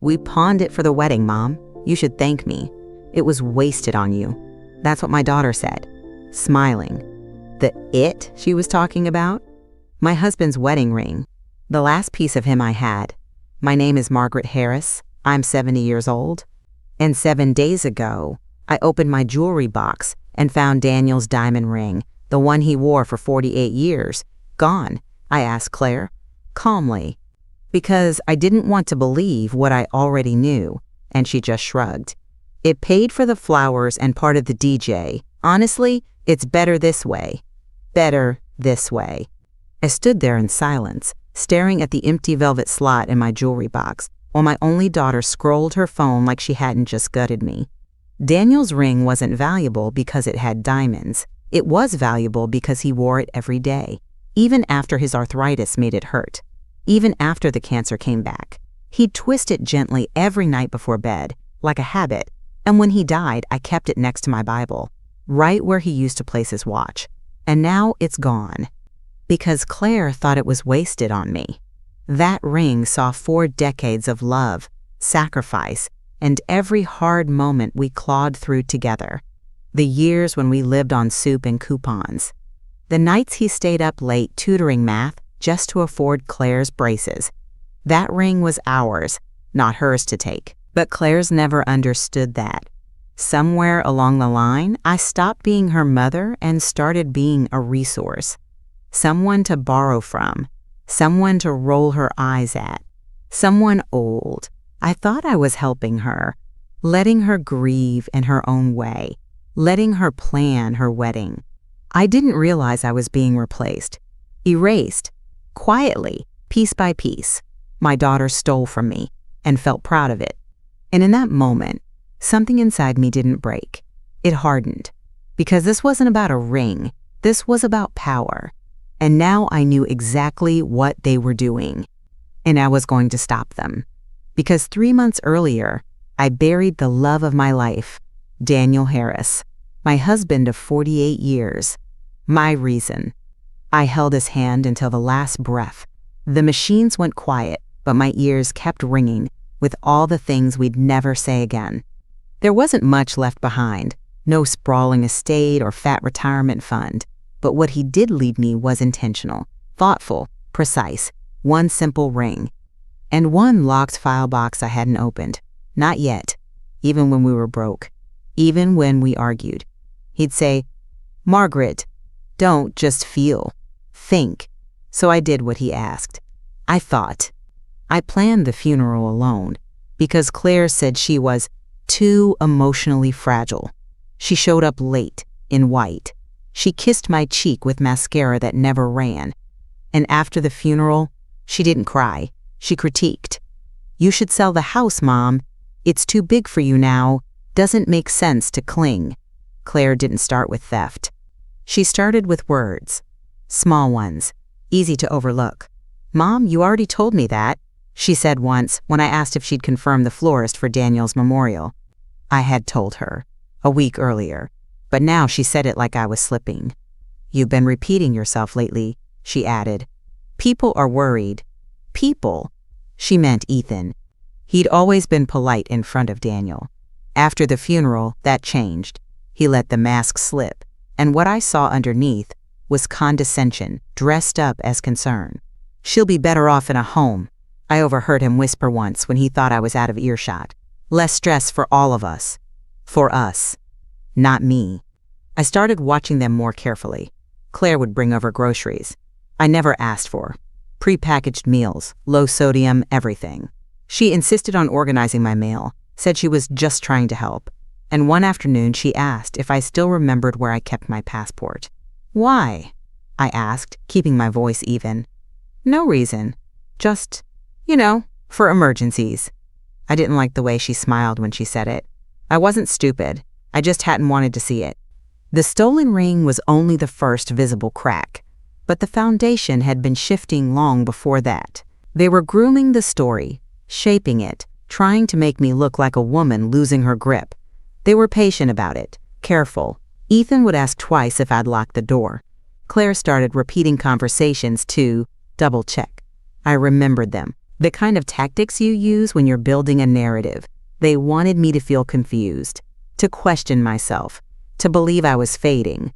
"We pawned it for the wedding, Mom. You should thank me. It was wasted on you." That's what my daughter said, smiling. The it she was talking about? My husband's wedding ring. The last piece of him I had. My name is Margaret Harris. I'm 70 years old. And 7 days ago, I opened my jewelry box and found Daniel's diamond ring, the one he wore for 48 years. Gone, I asked Claire, calmly, because I didn't want to believe what I already knew, and she just shrugged. "It paid for the flowers and part of the DJ. Honestly, it's better this way. Better this way." I stood there in silence, staring at the empty velvet slot in my jewelry box, while my only daughter scrolled her phone like she hadn't just gutted me. Daniel's ring wasn't valuable because it had diamonds. It was valuable because he wore it every day, even after his arthritis made it hurt, even after the cancer came back. He'd twist it gently every night before bed, like a habit, and when he died, I kept it next to my Bible, right where he used to place his watch. And now it's gone, because Claire thought it was wasted on me. That ring saw 4 decades of love, sacrifice, and every hard moment we clawed through together. The years when we lived on soup and coupons. The nights he stayed up late tutoring math just to afford Claire's braces. That ring was ours, not hers to take. But Claire's never understood that. Somewhere along the line, I stopped being her mother and started being a resource. Someone to borrow from. Someone to roll her eyes at. Someone old. I thought I was helping her, letting her grieve in her own way, letting her plan her wedding. I didn't realize I was being replaced, erased, quietly, piece by piece. My daughter stole from me and felt proud of it. And in that moment, something inside me didn't break. It hardened. Because this wasn't about a ring. This was about power. And now I knew exactly what they were doing. And I was going to stop them. Because 3 months earlier, I buried the love of my life, Daniel Harris, my husband of 48 years, my reason. I held his hand until the last breath. The machines went quiet, but my ears kept ringing with all the things we'd never say again. There wasn't much left behind, no sprawling estate or fat retirement fund, but what he did leave me was intentional, thoughtful, precise, one simple ring. And one locked file box I hadn't opened. Not yet. Even when we were broke. Even when we argued. He'd say, "Margaret, don't just feel. Think." So I did what he asked. I thought. I planned the funeral alone because Claire said she was too emotionally fragile. She showed up late, in white. She kissed my cheek with mascara that never ran. And after the funeral, she didn't cry. She critiqued. "You should sell the house, Mom. It's too big for you now. Doesn't make sense to cling." Claire didn't start with theft. She started with words. Small ones, easy to overlook. "Mom, you already told me that," she said once when I asked if she'd confirmed the florist for Daniel's memorial. I had told her, a week earlier, but now she said it like I was slipping. "You've been repeating yourself lately," she added. "People are worried." People. She meant Ethan. He'd always been polite in front of Daniel. After the funeral, that changed. He let the mask slip, and what I saw underneath was condescension dressed up as concern. "She'll be better off in a home," I overheard him whisper once when he thought I was out of earshot. "Less stress for all of us. For us. Not me." I started watching them more carefully. Claire would bring over groceries. I never asked for. Pre-packaged meals, low sodium, everything. She insisted on organizing my mail, said she was just trying to help. And one afternoon she asked if I still remembered where I kept my passport. "Why?" I asked, keeping my voice even. "No reason. Just, for emergencies." I didn't like the way she smiled when she said it. I wasn't stupid. I just hadn't wanted to see it. The stolen ring was only the first visible crack, but the foundation had been shifting long before that. They were grooming the story, shaping it, trying to make me look like a woman losing her grip. They were patient about it, careful. Ethan would ask twice if I'd locked the door. Claire started repeating conversations to double-check. I remembered them, The kind of tactics you use when you're building a narrative. They wanted me to feel confused, to question myself, to believe I was fading.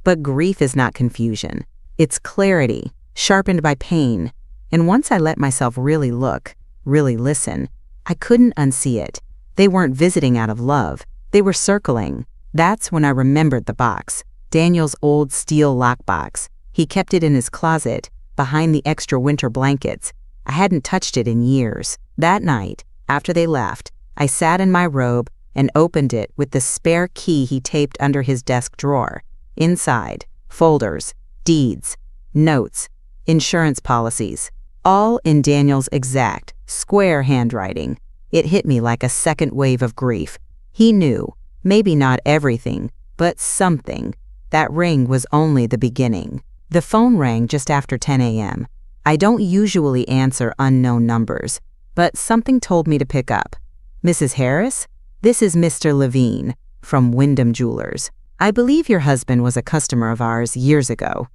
But grief is not confusion. It's clarity, sharpened by pain. And once I let myself really look, really listen, I couldn't unsee it. They weren't visiting out of love. They were circling. That's when I remembered the box, Daniel's old steel lockbox. He kept it in his closet, behind the extra winter blankets. I hadn't touched it in years. That night, after they left, I sat in my robe and opened it with the spare key he taped under his desk drawer. Inside, folders, deeds, notes, insurance policies, all in Daniel's exact, square handwriting. It hit me like a second wave of grief. He knew, maybe not everything, but something. That ring was only the beginning. The phone rang just after 10 a.m. I don't usually answer unknown numbers, but something told me to pick up. Mrs. Harris? This is Mr. Levine, from Wyndham Jewelers. I believe your husband was a customer of ours years ago.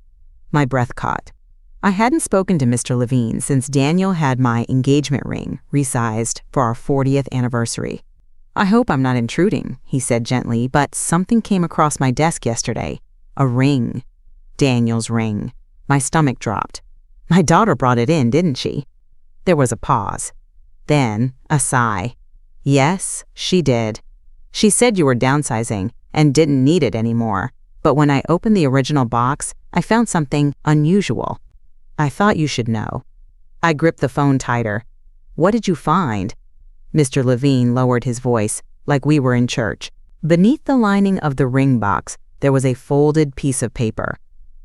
My breath caught. I hadn't spoken to Mr. Levine since Daniel had my engagement ring resized for our 40th anniversary. I hope I'm not intruding, he said gently, but something came across my desk yesterday. A ring. Daniel's ring. My stomach dropped. My daughter brought it in, didn't she? There was a pause. Then, a sigh. Yes, she did. She said you were downsizing and didn't need it anymore, but when I opened the original box, I found something unusual. I thought you should know. I gripped the phone tighter. What did you find? Mr. Levine lowered his voice, like we were in church. Beneath the lining of the ring box, there was a folded piece of paper.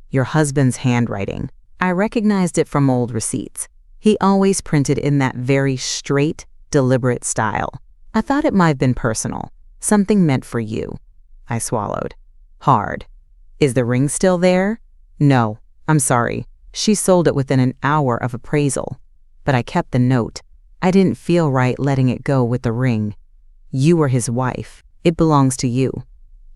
Your husband's handwriting. I recognized it from old receipts. He always printed in that very straight, deliberate style. I thought it might have been personal, something meant for you. I swallowed. Hard. Is the ring still there? No, I'm sorry. She sold it within an hour of appraisal. But I kept the note. I didn't feel right letting it go with the ring. You were his wife. It belongs to you.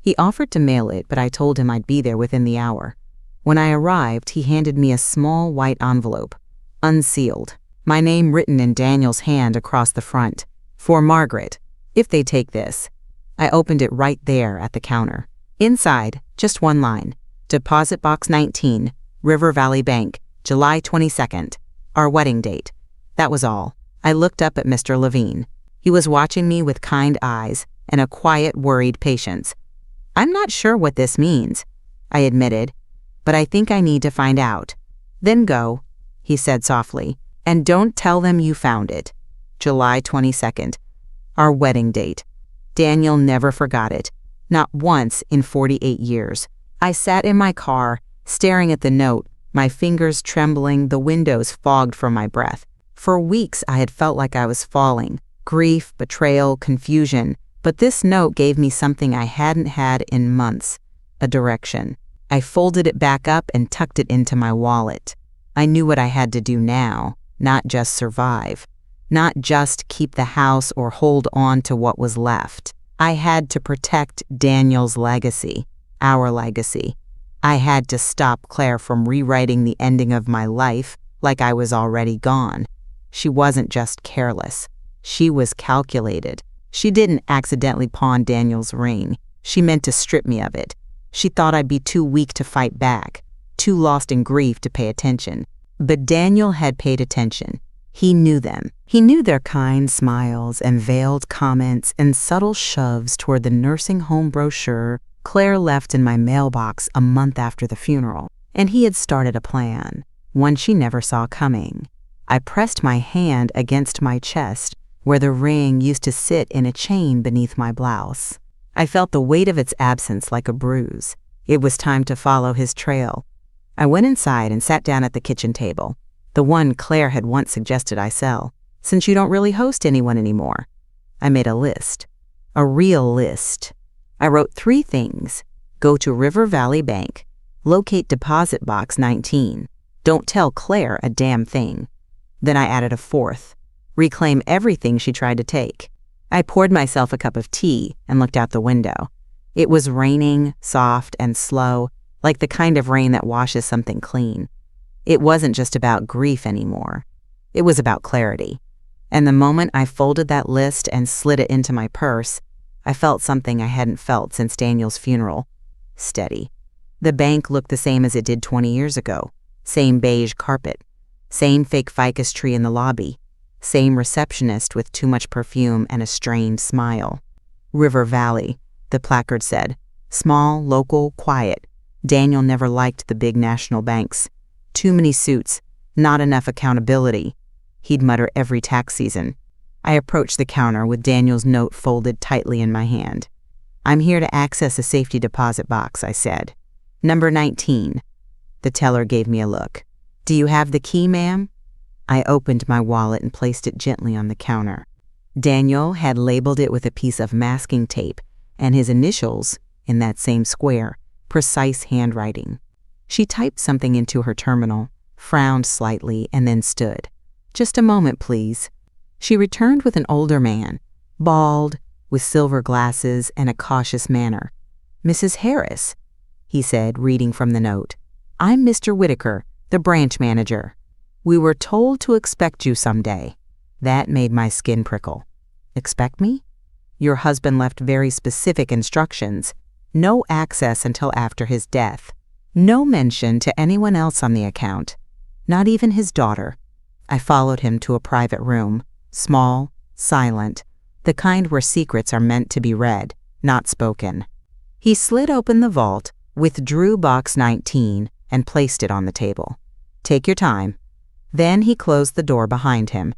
He offered to mail it, but I told him I'd be there within the hour. When I arrived, he handed me a small white envelope, unsealed, my name written in Daniel's hand across the front. For Margaret, if they take this. I opened it right there at the counter. Inside, just one line. Deposit Box 19, River Valley Bank, July 22nd. Our wedding date. That was all. I looked up at Mr. Levine. He was watching me with kind eyes and a quiet, worried patience. I'm not sure what this means, I admitted, but I think I need to find out. Then go, he said softly, and don't tell them you found it. July 22nd. Our wedding date. Daniel never forgot it. Not once in 48 years. I sat in my car, staring at the note, my fingers trembling, the windows fogged from my breath. For weeks I had felt like I was falling. Grief, betrayal, confusion. But this note gave me something I hadn't had in months. A direction. I folded it back up and tucked it into my wallet. I knew what I had to do now, not just survive. Not just keep the house or hold on to what was left. I had to protect Daniel's legacy, our legacy. I had to stop Claire from rewriting the ending of my life like I was already gone. She wasn't just careless. She was calculated. She didn't accidentally pawn Daniel's ring. She meant to strip me of it. She thought I'd be too weak to fight back, too lost in grief to pay attention. But Daniel had paid attention. He knew them. He knew their kind smiles and veiled comments and subtle shoves toward the nursing home brochure Claire left in my mailbox a month after the funeral. And he had started a plan, one she never saw coming. I pressed my hand against my chest, where the ring used to sit in a chain beneath my blouse. I felt the weight of its absence like a bruise. It was time to follow his trail. I went inside and sat down at the kitchen table, the one Claire had once suggested I sell, since you don't really host anyone anymore. I made a list, a real list. I wrote 3 things. Go to River Valley Bank, locate Deposit Box 19, don't tell Claire a damn thing. Then I added a 4th, reclaim everything she tried to take. I poured myself a cup of tea and looked out the window. It was raining, soft and slow, like the kind of rain that washes something clean. It wasn't just about grief anymore. It was about clarity. And the moment I folded that list and slid it into my purse, I felt something I hadn't felt since Daniel's funeral. Steady. The bank looked the same as it did 20 years ago. Same beige carpet. Same fake ficus tree in the lobby. Same receptionist with too much perfume and a strained smile. River Valley, the placard said. Small, local, quiet. Daniel never liked the big national banks. Too many suits, not enough accountability, he'd mutter every tax season. I approached the counter with Daniel's note folded tightly in my hand. "I'm here to access a safety deposit box," I said. "Number 19. The teller gave me a look. "Do you have the key, ma'am?" I opened my wallet and placed it gently on the counter. Daniel had labeled it with a piece of masking tape and his initials in that same square, precise handwriting. She typed something into her terminal, frowned slightly, and then stood. "Just a moment, please." She returned with an older man, bald, with silver glasses and a cautious manner. "Mrs. Harris," he said, reading from the note. "I'm Mr. Whitaker, the branch manager. We were told to expect you someday." That made my skin prickle. "Expect me?" "Your husband left very specific instructions. No access until after his death. No mention to anyone else on the account, not even his daughter." I followed him to a private room, small, silent, the kind where secrets are meant to be read, not spoken. He slid open the vault, withdrew box 19, and placed it on the table. "Take your time." Then he closed the door behind him.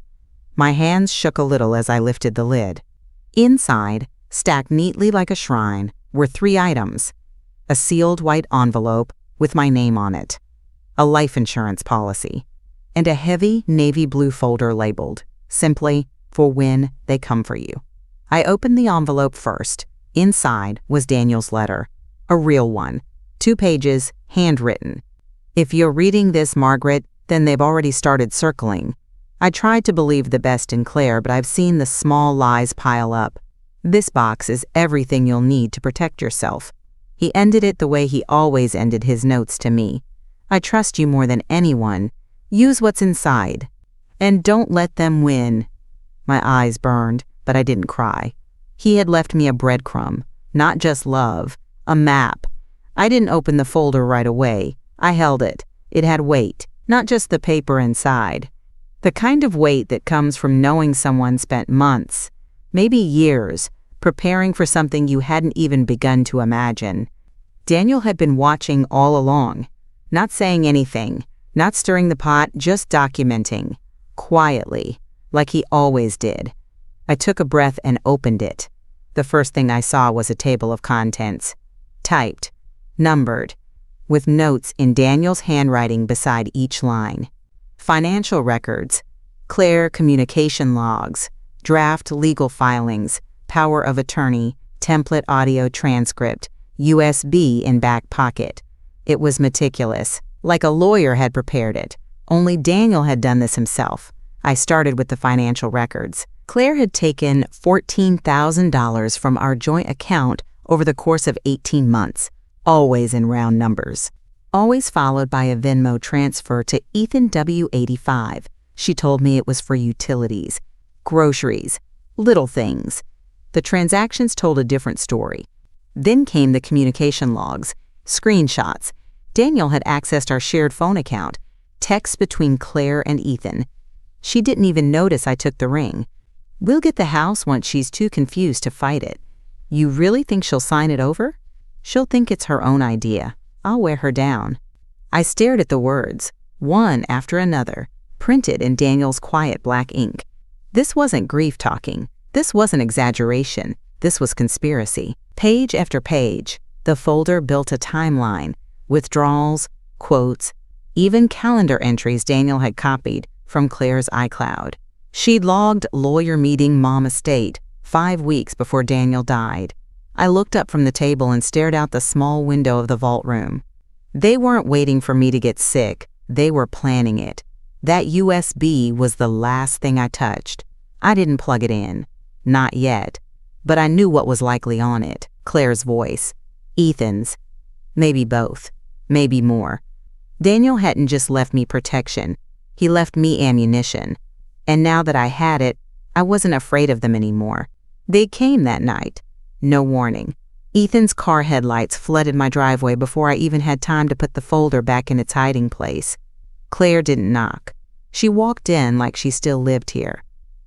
My hands shook a little as I lifted the lid. Inside, stacked neatly like a shrine, were 3 items: a sealed white envelope with my name on it, a life insurance policy, and a heavy navy blue folder labeled, simply, "For when they come for you." I opened the envelope first. Inside was Daniel's letter, a real one, 2 pages, handwritten. "If you're reading this, Margaret, then they've already started circling. I tried to believe the best in Claire, but I've seen the small lies pile up. This box is everything you'll need to protect yourself." He ended it the way he always ended his notes to me. "I trust you more than anyone. Use what's inside. And don't let them win." My eyes burned, but I didn't cry. He had left me a breadcrumb, not just love, a map. I didn't open the folder right away. I held it. It had weight, not just the paper inside. The kind of weight that comes from knowing someone spent months, maybe years, preparing for something you hadn't even begun to imagine. Daniel had been watching all along, not saying anything, not stirring the pot, just documenting, quietly, like he always did. I took a breath and opened it. The first thing I saw was a table of contents, typed, numbered, with notes in Daniel's handwriting beside each line. Financial records, Claire communication logs, draft legal filings, power of attorney, template audio transcript, USB in back pocket. It was meticulous, like a lawyer had prepared it. Only Daniel had done this himself. I started with the financial records. Claire had taken $14,000 from our joint account over the course of 18 months, always in round numbers. Always followed by a Venmo transfer to Ethan W85. She told me it was for utilities, groceries, little things. The transactions told a different story. Then came the communication logs, screenshots. Daniel had accessed our shared phone account, texts between Claire and Ethan. She didn't even notice I took the ring. "We'll get the house once she's too confused to fight it." "You really think she'll sign it over?" "She'll think it's her own idea. I'll wear her down." I stared at the words, one after another, printed in Daniel's quiet black ink. This wasn't grief talking. This wasn't exaggeration. This was conspiracy. Page after page, the folder built a timeline, withdrawals, quotes, even calendar entries Daniel had copied from Claire's iCloud. She'd logged lawyer meeting mom estate 5 weeks before Daniel died. I looked up from the table and stared out the small window of the vault room. They weren't waiting for me to get sick. They were planning it. That USB was the last thing I touched. I didn't plug it in. Not yet. But I knew what was likely on it. Claire's voice. Ethan's. Maybe both. Maybe more. Daniel hadn't just left me protection. He left me ammunition. And now that I had it, I wasn't afraid of them anymore. They came that night. No warning. Ethan's car headlights flooded my driveway before I even had time to put the folder back in its hiding place. Claire didn't knock. She walked in like she still lived here.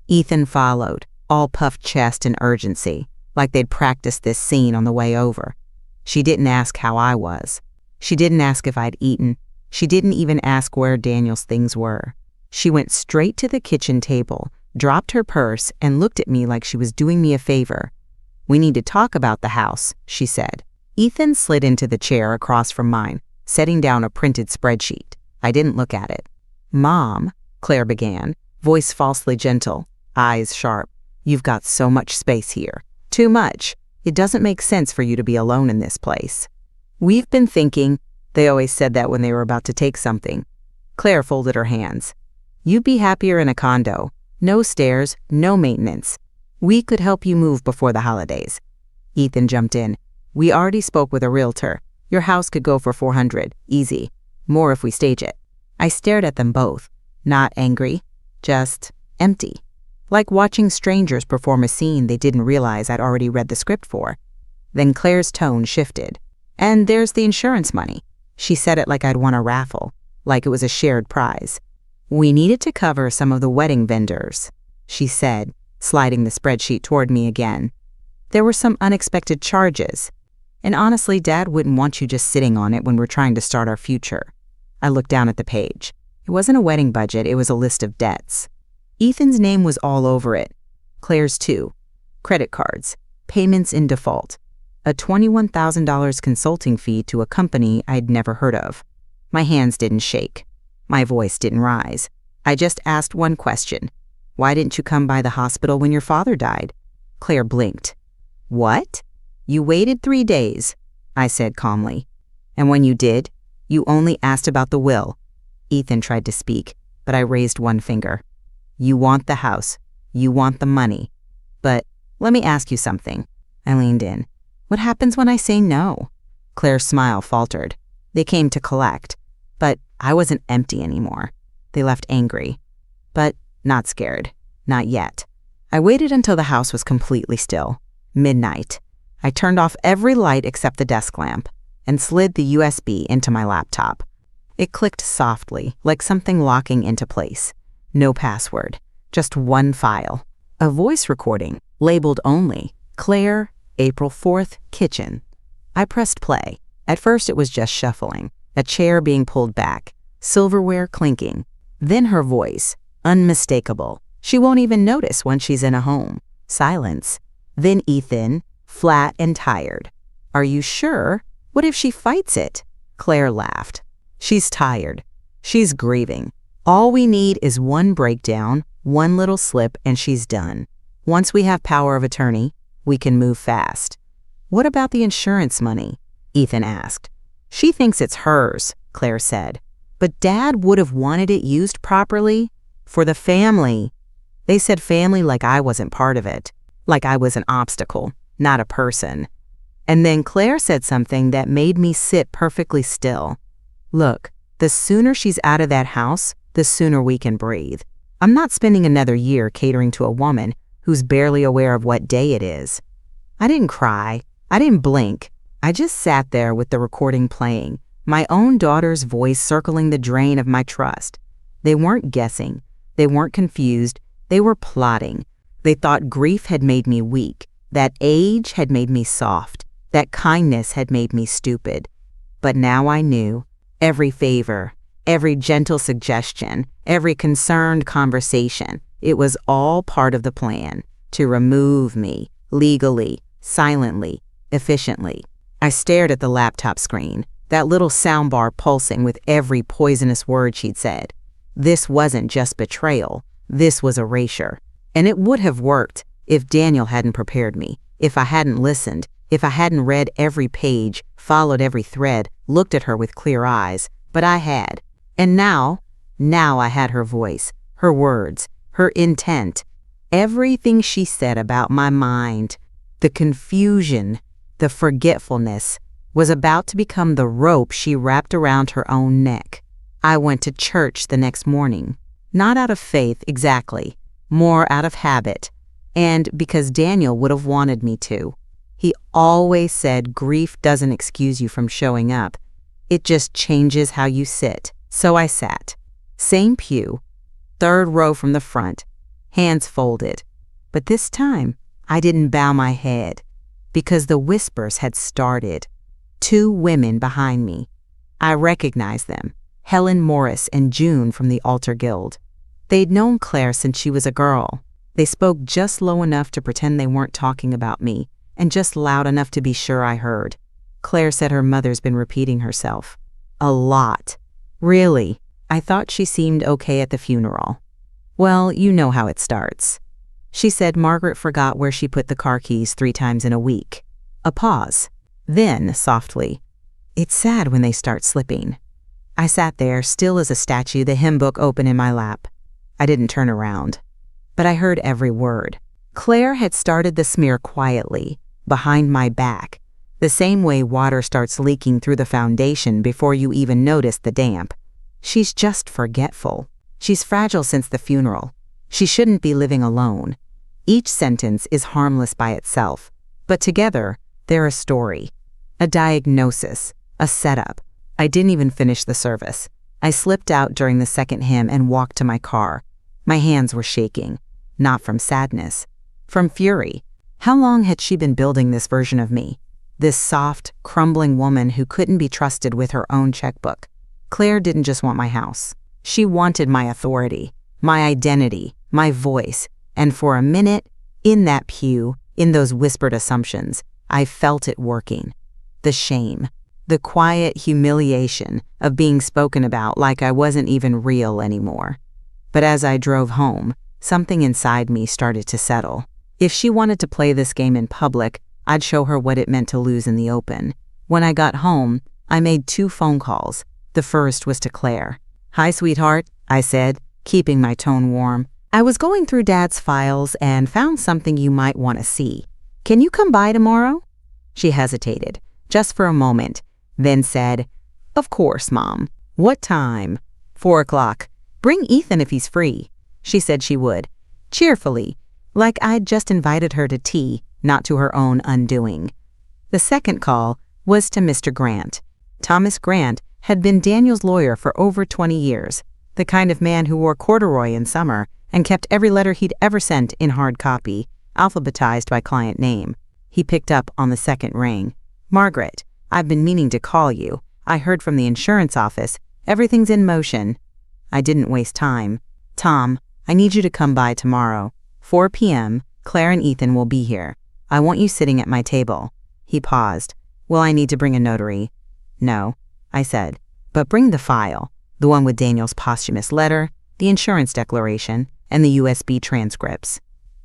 Ethan followed, all puffed chest and urgency, like they'd practiced this scene on the way over. She didn't ask how I was. She didn't ask if I'd eaten. She didn't even ask where Daniel's things were. She went straight to the kitchen table, dropped her purse, and looked at me like she was doing me a favor. "We need to talk about the house," she said. Ethan slid into the chair across from mine, setting down a printed spreadsheet. I didn't look at it. "Mom," Claire began, voice falsely gentle, eyes sharp. "You've got so much space here. Too much. It doesn't make sense for you to be alone in this place. We've been thinking," they always said that when they were about to take something. Claire folded her hands. "You'd be happier in a condo. No stairs, no maintenance. We could help you move before the holidays." Ethan jumped in. "We already spoke with a realtor. Your house could go for $400, easy. More if we stage it." I stared at them both, not angry, just empty. Like watching strangers perform a scene they didn't realize I'd already read the script for. Then Claire's tone shifted. "And there's the insurance money." She said it like I'd won a raffle, like it was a shared prize. "We needed to cover some of the wedding vendors," she said, sliding the spreadsheet toward me again. "There were some unexpected charges. And honestly, Dad wouldn't want you just sitting on it when we're trying to start our future." I looked down at the page. It wasn't a wedding budget, it was a list of debts. Ethan's name was all over it. Claire's too. Credit cards, payments in default, a $21,000 consulting fee to a company I'd never heard of. My hands didn't shake. My voice didn't rise. I just asked one question. "Why didn't you come by the hospital when your father died?" Claire blinked. "What?" "You waited 3 days," I said calmly. "And when you did, you only asked about the will." Ethan tried to speak, but I raised one finger. "You want the house. You want the money. But let me ask you something." I leaned in. "What happens when I say no?" Claire's smile faltered. They came to collect, but I wasn't empty anymore. They left angry, but not scared. Not yet. I waited until the house was completely still. Midnight. I turned off every light except the desk lamp and slid the USB into my laptop. It clicked softly, like something locking into place. No password, just one file. A voice recording, labeled only, Claire, April 4th, kitchen. I pressed play. At first it was just shuffling, a chair being pulled back, silverware clinking. Then her voice, unmistakable. She won't even notice when she's in a home. Silence. Then Ethan, flat and tired. "Are you sure? What if she fights it?" Claire laughed. "She's tired. She's grieving. All we need is one breakdown, one little slip, and she's done. Once we have power of attorney, we can move fast." "What about the insurance money?" Ethan asked. "She thinks it's hers," Claire said. "But Dad would have wanted it used properly. For the family." They said family like I wasn't part of it, like I was an obstacle, not a person. And then Claire said something that made me sit perfectly still. "Look, the sooner she's out of that house, the sooner we can breathe. I'm not spending another year catering to a woman who's barely aware of what day it is." I didn't cry. I didn't blink. I just sat there with the recording playing, my own daughter's voice circling the drain of my trust. They weren't guessing. They weren't confused. They were plotting. They thought grief had made me weak, that age had made me soft, that kindness had made me stupid. But now I knew. Every favor, every gentle suggestion, every concerned conversation, it was all part of the plan to remove me, legally, silently, efficiently. I stared at the laptop screen, that little soundbar pulsing with every poisonous word she'd said. This wasn't just betrayal, this was erasure. And it would have worked if Daniel hadn't prepared me, if I hadn't listened, if I hadn't read every page, followed every thread, looked at her with clear eyes. But I had. And now I had her voice, her words, her intent. Everything she said about my mind, the confusion, the forgetfulness, was about to become the rope she wrapped around her own neck. I went to church the next morning, not out of faith exactly, more out of habit, and because Daniel would have wanted me to. He always said grief doesn't excuse you from showing up. It just changes how you sit. So I sat. Same pew, third row from the front, hands folded. But this time, I didn't bow my head, because the whispers had started. 2 women behind me. I recognized them, Helen Morris and June from the Altar Guild. They'd known Claire since she was a girl. They spoke just low enough to pretend they weren't talking about me, and just loud enough to be sure I heard. Claire said her mother's been repeating herself. A lot. Really, I thought she seemed okay at the funeral. Well, you know how it starts. She said Margaret forgot where she put the car keys 3 times in a week. A pause. Then, softly, it's sad when they start slipping. I sat there, still as a statue, the hymn book open in my lap. I didn't turn around. But I heard every word. Claire had started the smear quietly, behind my back, the same way water starts leaking through the foundation before you even notice the damp. She's just forgetful. She's fragile since the funeral. She shouldn't be living alone. Each sentence is harmless by itself, but together, they're a story, a diagnosis, a setup. I didn't even finish the service. I slipped out during the second hymn and walked to my car. My hands were shaking, not from sadness, from fury. How long had she been building this version of me? This soft, crumbling woman who couldn't be trusted with her own checkbook. Claire didn't just want my house. She wanted my authority, my identity, my voice. And for a minute, in that pew, in those whispered assumptions, I felt it working. The shame, the quiet humiliation of being spoken about like I wasn't even real anymore. But as I drove home, something inside me started to settle. If she wanted to play this game in public, I'd show her what it meant to lose in the open. When I got home, I made 2 phone calls. The first was to Claire. "Hi, sweetheart," I said, keeping my tone warm. "I was going through Dad's files and found something you might want to see. Can you come by tomorrow?" She hesitated, just for a moment, then said, "Of course, Mom. What time?" 4 o'clock. "Bring Ethan if he's free." She said she would, cheerfully, like I'd just invited her to tea, not to her own undoing. The second call was to Mr. Grant. Thomas Grant had been Daniel's lawyer for over 20 years, the kind of man who wore corduroy in summer and kept every letter he'd ever sent in hard copy, alphabetized by client name. He picked up on the second ring. "Margaret, I've been meaning to call you. I heard from the insurance office. Everything's in motion." I didn't waste time. "Tom, I need you to come by tomorrow. 4 p.m., Claire and Ethan will be here. I want you sitting at my table." He paused. "Will I need to bring a notary?" "No," I said, "but bring the file, the one with Daniel's posthumous letter, the insurance declaration, and the USB transcripts."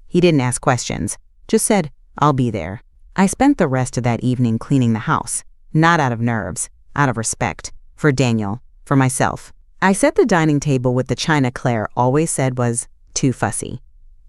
He didn't ask questions, just said, "I'll be there." I spent the rest of that evening cleaning the house, not out of nerves, out of respect, for Daniel, for myself. I set the dining table with the china Claire always said was too fussy.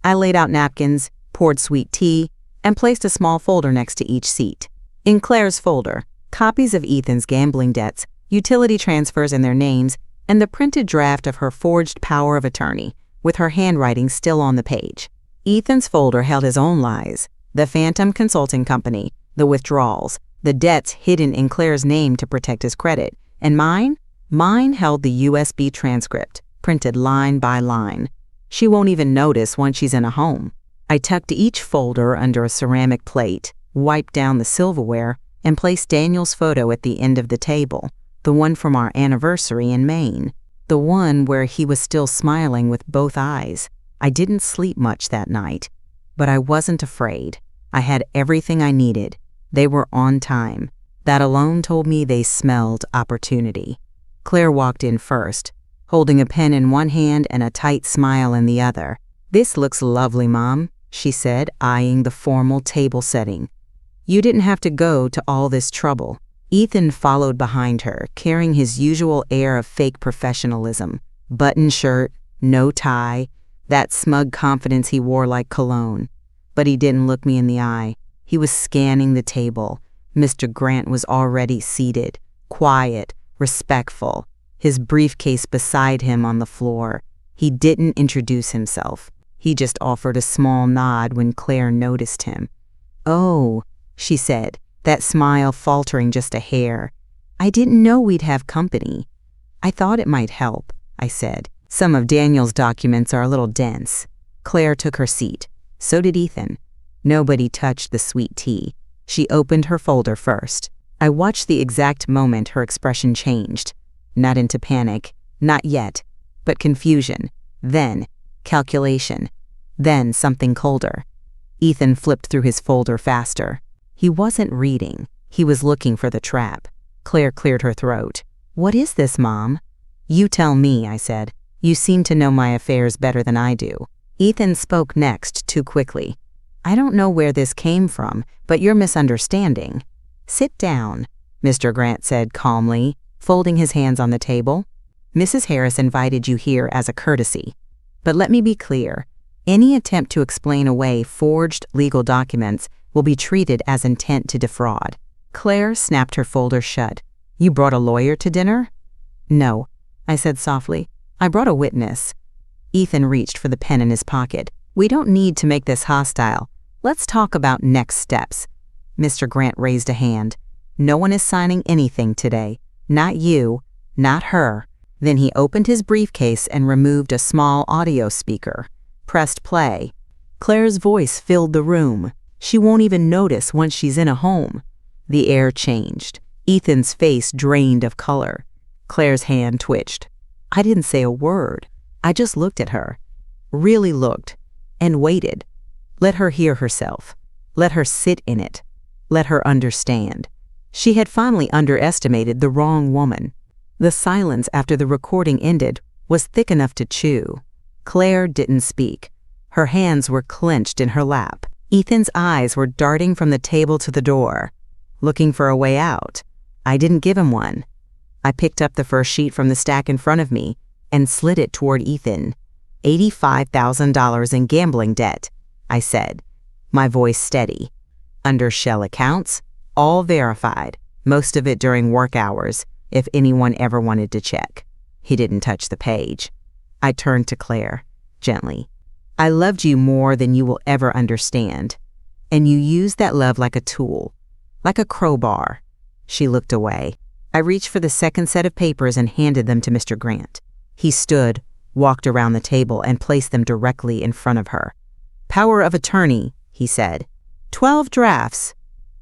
I laid out napkins, poured sweet tea, and placed a small folder next to each seat. In Claire's folder, copies of Ethan's gambling debts, utility transfers in their names, and the printed draft of her forged power of attorney, with her handwriting still on the page. Ethan's folder held his own lies, the Phantom Consulting Company, the withdrawals, the debts hidden in Claire's name to protect his credit, and mine held the USB transcript, printed line by line. She won't even notice once she's in a home. I tucked each folder under a ceramic plate, wiped down the silverware, and placed Daniel's photo at the end of the table, the one from our anniversary in Maine, the one where he was still smiling with both eyes. I didn't sleep much that night, but I wasn't afraid. I had everything I needed. They were on time. That alone told me they smelled opportunity. Claire walked in first, holding a pen in one hand and a tight smile in the other. "This looks lovely, Mom," she said, eyeing the formal table setting. "You didn't have to go to all this trouble." Ethan followed behind her, carrying his usual air of fake professionalism. Button shirt, no tie, that smug confidence he wore like cologne. But he didn't look me in the eye. He was scanning the table. Mr. Grant was already seated, quiet, respectful. his briefcase beside him on the floor. He didn't introduce himself. He just offered a small nod when Claire noticed him. "Oh," she said, that smile faltering just a hair. "I didn't know we'd have company." "I thought it might help," I said. "Some of Daniel's documents are a little dense." Claire took her seat. So did Ethan. Nobody touched the sweet tea. She opened her folder first. I watched the exact moment her expression changed. Not into panic, not yet, but confusion, then calculation, then something colder. Ethan flipped through his folder faster. He wasn't reading. He was looking for the trap. Claire cleared her throat. "What is this, Mom?" "You tell me," I said. "You seem to know my affairs better than I do." Ethan spoke next too quickly. "I don't know where this came from, but you're misunderstanding." "Sit down," Mr. Grant said calmly, folding his hands on the table. "Mrs. Harris invited you here as a courtesy. But let me be clear. Any attempt to explain away forged legal documents will be treated as intent to defraud." Claire snapped her folder shut. "You brought a lawyer to dinner?" "No," I said softly. "I brought a witness." Ethan reached for the pen in his pocket. "We don't need to make this hostile. Let's talk about next steps." Mr. Grant raised a hand. "No one is signing anything today. Not you, not her." Then he opened his briefcase and removed a small audio speaker. Pressed play. Claire's voice filled the room. She won't even notice once she's in a home. The air changed. Ethan's face drained of color. Claire's hand twitched. I didn't say a word. I just looked at her. Really looked. And waited. Let her hear herself. Let her sit in it. Let her understand. She had finally underestimated the wrong woman. The silence after the recording ended was thick enough to chew. Claire didn't speak. Her hands were clenched in her lap. Ethan's eyes were darting from the table to the door, looking for a way out. I didn't give him one. I picked up the first sheet from the stack in front of me and slid it toward Ethan. $85,000 in gambling debt, I said, my voice steady. Under shell accounts, all verified, most of it during work hours, if anyone ever wanted to check. He didn't touch the page. I turned to Claire, gently. "I loved you more than you will ever understand, and you used that love like a tool, like a crowbar." She looked away. I reached for the second set of papers and handed them to Mr. Grant. He stood, walked around the table, and placed them directly in front of her. "Power of attorney," he said. 12 drafts,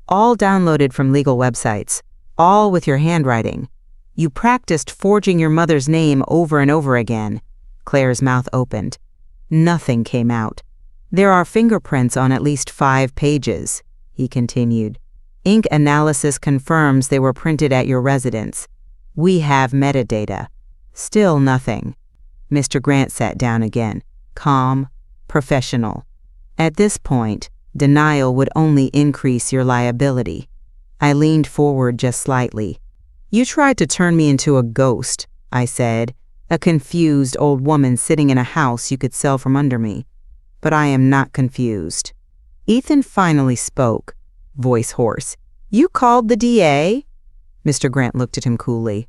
all downloaded from legal websites, all with your handwriting. You practiced forging your mother's name over and over again." Claire's mouth opened. Nothing came out. "There are fingerprints on at least 5 pages, he continued. "Ink analysis confirms they were printed at your residence. We have metadata." Still nothing. Mr. Grant sat down again, calm, professional. "At this point, denial would only increase your liability." I leaned forward just slightly. "You tried to turn me into a ghost," I said, "a confused old woman sitting in a house you could sell from under me. But I am not confused." Ethan finally spoke, voice hoarse. "You called the DA?" Mr. Grant looked at him coolly.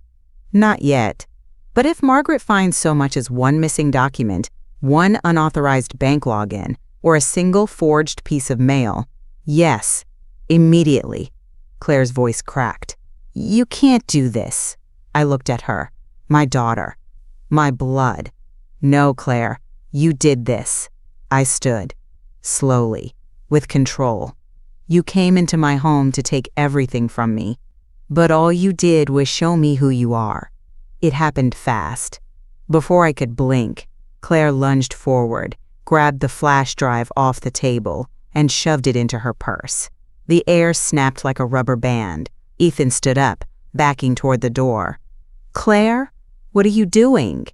"Not yet. But if Margaret finds so much as one missing document, one unauthorized bank login, or a single forged piece of mail, yes, immediately." Claire's voice cracked. "You can't do this." I looked at her. My daughter. My blood. "No, Claire, you did this." I stood, slowly, with control. "You came into my home to take everything from me, but all you did was show me who you are." It happened fast. Before I could blink, Claire lunged forward, grabbed the flash drive off the table, and shoved it into her purse. The air snapped like a rubber band. Ethan stood up, backing toward the door. "Claire, what are you doing?"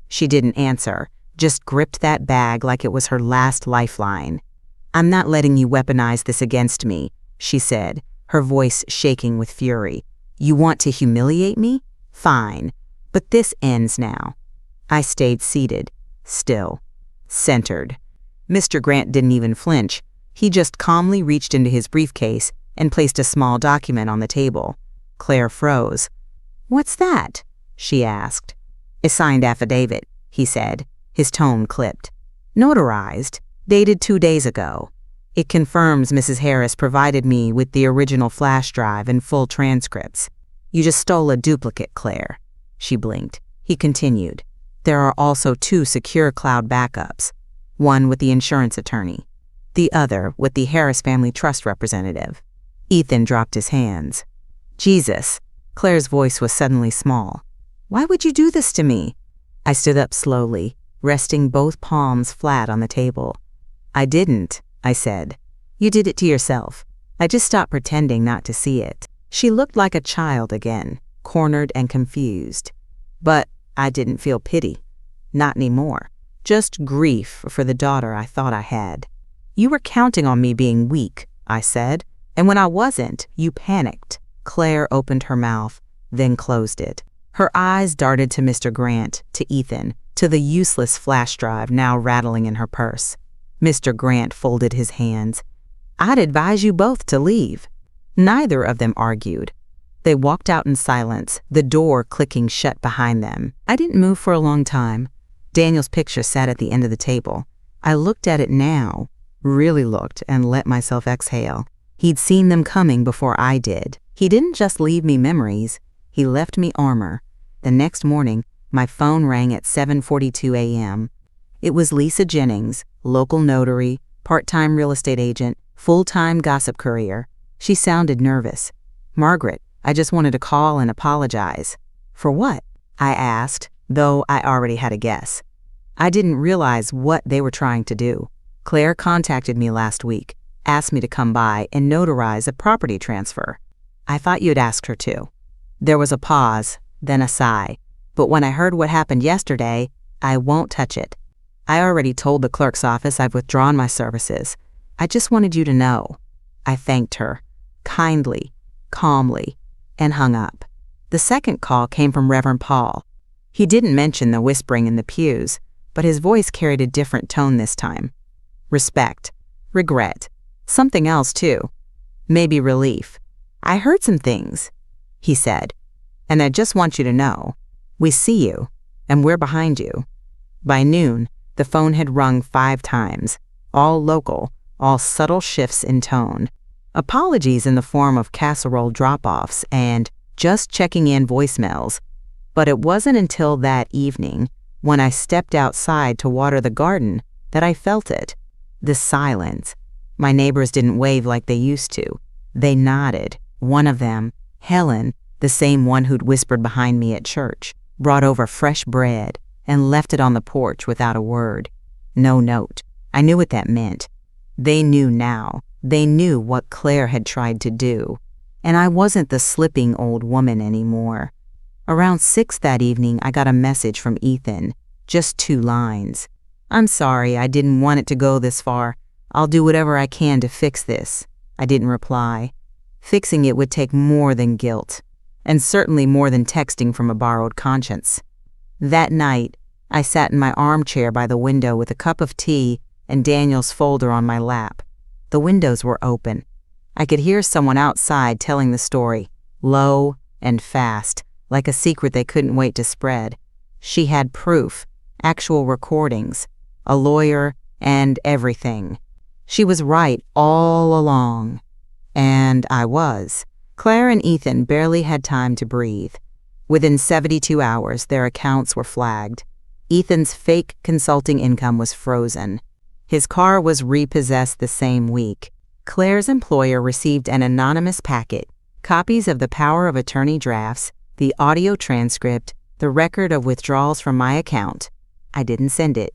She didn't answer, just gripped that bag like it was her last lifeline. "I'm not letting you weaponize this against me," she said, her voice shaking with fury. "You want to humiliate me? Fine. But this ends now." I stayed seated, still, centered. Mr. Grant didn't even flinch. He just calmly reached into his briefcase and placed a small document on the table. Claire froze. "What's that?" she asked. "A signed affidavit," he said, his tone clipped. "Notarized, dated 2 days ago. It confirms Mrs. Harris provided me with the original flash drive and full transcripts. You just stole a duplicate, Claire." She blinked. He continued. "There are also 2 secure cloud backups, one with the insurance attorney, the other with the Harris Family Trust representative." Ethan dropped his hands. "Jesus." Claire's voice was suddenly small. "Why would you do this to me?" I stood up slowly, resting both palms flat on the table. "I didn't," I said. "You did it to yourself. I just stopped pretending not to see it." She looked like a child again, cornered and confused. But I didn't feel pity. Not anymore. Just grief for the daughter I thought I had. "You were counting on me being weak," I said. "And when I wasn't, you panicked." Claire opened her mouth, then closed it. Her eyes darted to Mr. Grant, to Ethan, to the useless flash drive now rattling in her purse. Mr. Grant folded his hands. "I'd advise you both to leave." Neither of them argued. They walked out in silence, the door clicking shut behind them. I didn't move for a long time. Daniel's picture sat at the end of the table. I looked at it now, really looked, and let myself exhale. He'd seen them coming before I did. He didn't just leave me memories, he left me armor. The next morning, my phone rang at 7:42 a.m. It was Lisa Jennings, local notary, part-time real estate agent, full-time gossip courier. She sounded nervous. "Margaret, I just wanted to call and apologize." "For what?" I asked, though I already had a guess. I didn't realize what they were trying to do. "Claire contacted me last week, asked me to come by and notarize a property transfer. I thought you'd asked her to." There was a pause, then a sigh. "But when I heard what happened yesterday, I won't touch it. I already told the clerk's office I've withdrawn my services. I just wanted you to know." I thanked her, kindly, calmly, and hung up. The second call came from Reverend Paul. He didn't mention the whispering in the pews, but his voice carried a different tone this time. Respect, regret, something else too. Maybe relief. "I heard some things," he said, "and I just want you to know. We see you, and we're behind you." By noon, the phone had rung 5 times, all local, all subtle shifts in tone. Apologies in the form of casserole drop-offs and just checking in voicemails. But it wasn't until that evening, when I stepped outside to water the garden, that I felt it. The silence. My neighbors didn't wave like they used to. They nodded. One of them, Helen, the same one who'd whispered behind me at church, brought over fresh bread and left it on the porch without a word. No note. I knew what that meant. They knew now. They knew what Claire had tried to do. And I wasn't the slipping old woman anymore. Around 6 that evening, I got a message from Ethan. Just 2 lines. "I'm sorry, I didn't want it to go this far. I'll do whatever I can to fix this." I didn't reply. Fixing it would take more than guilt, and certainly more than texting from a borrowed conscience. That night, I sat in my armchair by the window with a cup of tea and Daniel's folder on my lap. The windows were open. I could hear someone outside telling the story, low and fast, like a secret they couldn't wait to spread. She had proof, actual recordings, a lawyer, and everything. She was right all along. And I was. Claire and Ethan barely had time to breathe. Within 72 hours, their accounts were flagged. Ethan's fake consulting income was frozen. His car was repossessed the same week. Claire's employer received an anonymous packet, copies of the power of attorney drafts, the audio transcript, the record of withdrawals from my account. I didn't send it,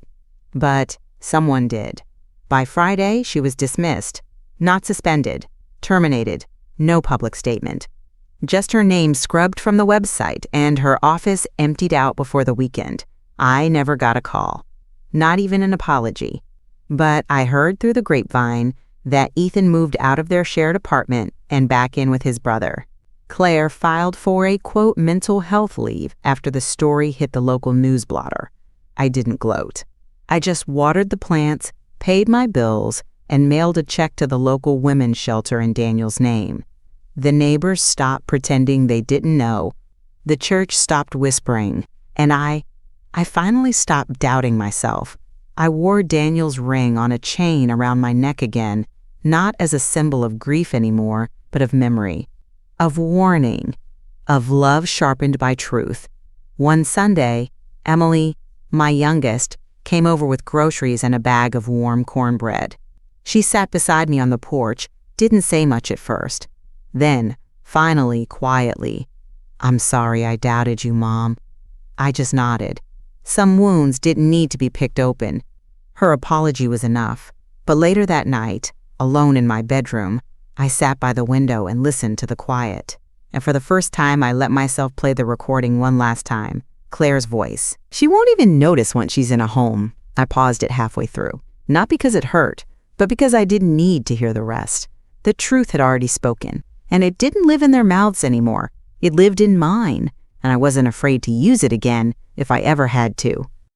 but someone did. By Friday, she was dismissed, not suspended, terminated, no public statement. Just her name scrubbed from the website and her office emptied out before the weekend. I never got a call, not even an apology. But I heard through the grapevine that Ethan moved out of their shared apartment and back in with his brother. Claire filed for a, quote, mental health leave after the story hit the local news blotter. I didn't gloat. I just watered the plants, paid my bills, and mailed a check to the local women's shelter in Daniel's name. The neighbors stopped pretending they didn't know, The church stopped whispering, and I finally stopped doubting myself. I wore Daniel's ring on a chain around my neck again, not as a symbol of grief anymore, but of memory, of warning, of love sharpened by truth. One Sunday, Emily, my youngest, came over with groceries and a bag of warm cornbread. She sat beside me on the porch, didn't say much at first. Then, finally, quietly, "I'm sorry I doubted you, Mom." I just nodded. Some wounds didn't need to be picked open. Her apology was enough. But later that night, alone in my bedroom, I sat by the window and listened to the quiet. And for the first time, I let myself play the recording one last time. Claire's voice. She won't even notice once she's in a home. I paused it halfway through. Not because it hurt, but because I didn't need to hear the rest. The truth had already spoken, and it didn't live in their mouths anymore. It lived in mine, and I wasn't afraid to use it again if I ever had to.